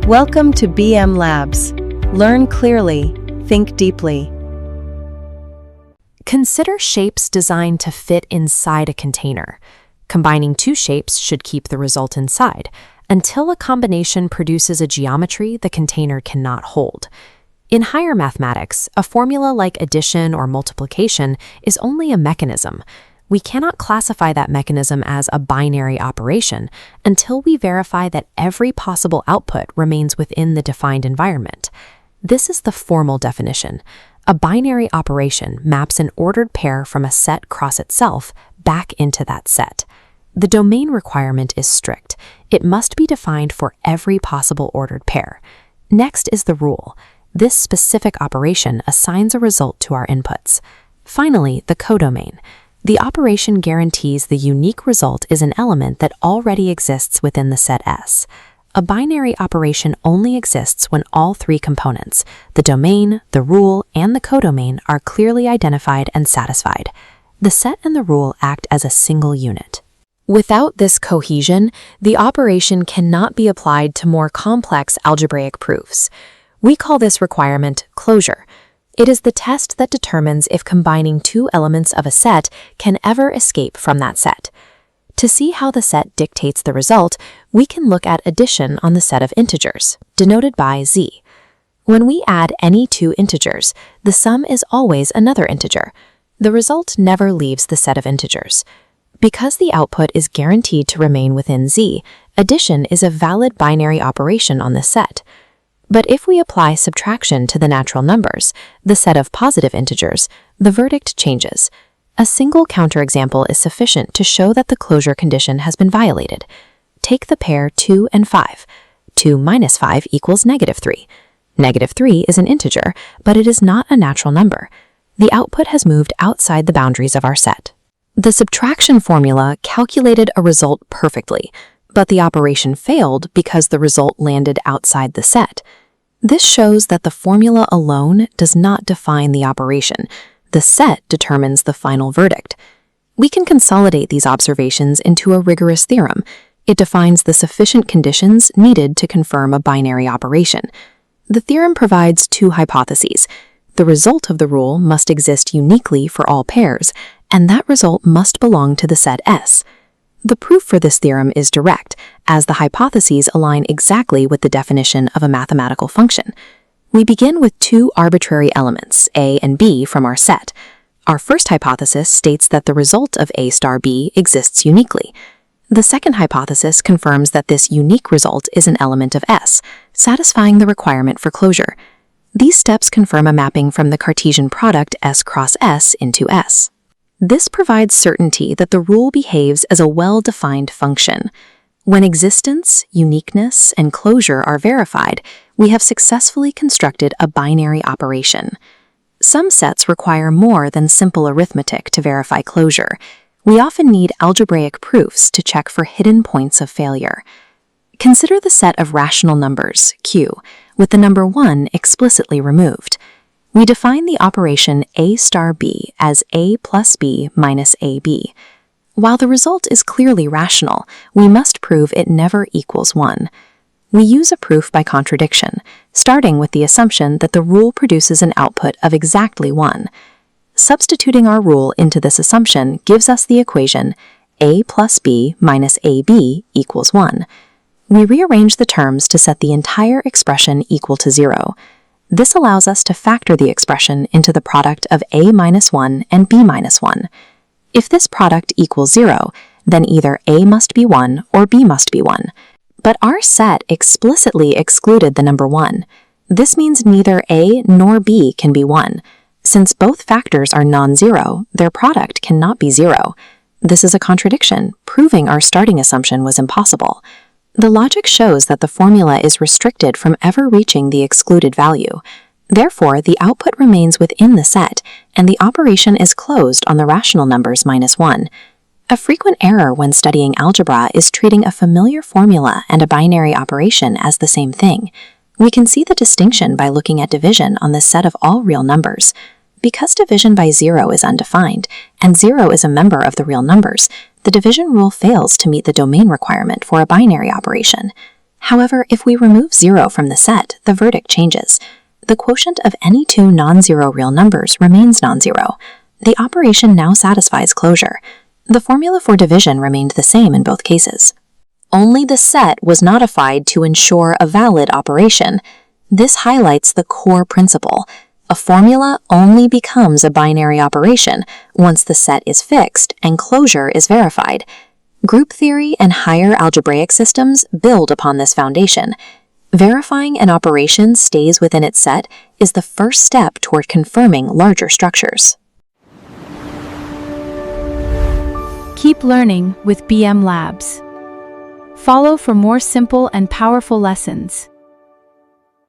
Welcome to BMLabs. Learn clearly, think deeply. Consider shapes designed to fit inside a container. Combining two shapes should keep the result inside, until a combination produces a geometry the container cannot hold. In higher mathematics, a formula like addition or multiplication is only a mechanism. We cannot classify that mechanism as a binary operation until we verify that every possible output remains within the defined environment. This is the formal definition. A binary operation maps an ordered pair from a set cross itself back into that set. The domain requirement is strict. It must be defined for every possible ordered pair. Next is the rule. This specific operation assigns a result to our inputs. Finally, the codomain. The operation guarantees the unique result is an element that already exists within the set S. A binary operation only exists when all three components, the domain, the rule, and the codomain, are clearly identified and satisfied. The set and the rule act as a single unit. Without this cohesion, the operation cannot be applied to more complex algebraic proofs. We call this requirement closure. It is the test that determines if combining two elements of a set can ever escape from that set. To see how the set dictates the result, we can look at addition on the set of integers, denoted by z. When we add any two integers, the sum is always another integer. The result never leaves the set of integers. Because the output is guaranteed to remain within z, addition is a valid binary operation on this set. But if we apply subtraction to the natural numbers, the set of positive integers, the verdict changes. A single counterexample is sufficient to show that the closure condition has been violated. Take the pair 2 and 5. 2 minus 5 equals -3. -3 is an integer, but it is not a natural number. The output has moved outside the boundaries of our set. The subtraction formula calculated a result perfectly, but the operation failed because the result landed outside the set. This shows that the formula alone does not define the operation. The set determines the final verdict. We can consolidate these observations into a rigorous theorem. It defines the sufficient conditions needed to confirm a binary operation. The theorem provides two hypotheses. The result of the rule must exist uniquely for all pairs, and that result must belong to the set S. The proof for this theorem is direct, as the hypotheses align exactly with the definition of a mathematical function. We begin with two arbitrary elements, a and b, from our set. Our first hypothesis states that the result of a star b exists uniquely. The second hypothesis confirms that this unique result is an element of S, satisfying the requirement for closure. These steps confirm a mapping from the Cartesian product S cross S into S. This provides certainty that the rule behaves as a well-defined function. When existence, uniqueness, and closure are verified, we have successfully constructed a binary operation. Some sets require more than simple arithmetic to verify closure. We often need algebraic proofs to check for hidden points of failure. Consider the set of rational numbers, Q, with the number 1 explicitly removed. We define the operation a star b as a plus b minus ab. While the result is clearly rational, we must prove it never equals 1. We use a proof by contradiction, starting with the assumption that the rule produces an output of exactly 1. Substituting our rule into this assumption gives us the equation a plus b minus ab equals 1. We rearrange the terms to set the entire expression equal to 0. This allows us to factor the expression into the product of a minus 1 and b minus 1. If this product equals 0, then either a must be 1 or b must be 1. But our set explicitly excluded the number 1. This means neither a nor b can be 1. Since both factors are non-zero, their product cannot be 0. This is a contradiction, proving our starting assumption was impossible. The logic shows that the formula is restricted from ever reaching the excluded value. Therefore, the output remains within the set, and the operation is closed on the rational numbers -1. A frequent error when studying algebra is treating a familiar formula and a binary operation as the same thing. We can see the distinction by looking at division on this set of all real numbers. Because division by 0 is undefined, and 0 is a member of the real numbers, the division rule fails to meet the domain requirement for a binary operation. However, if we remove 0 from the set, the verdict changes. The quotient of any two non-zero real numbers remains non-zero. The operation now satisfies closure. The formula for division remained the same in both cases. Only the set was modified to ensure a valid operation. This highlights the core principle. A formula only becomes a binary operation once the set is fixed and closure is verified. Group theory and higher algebraic systems build upon this foundation. Verifying an operation stays within its set is the first step toward confirming larger structures. Keep learning with BMLabs. Follow for more simple and powerful lessons.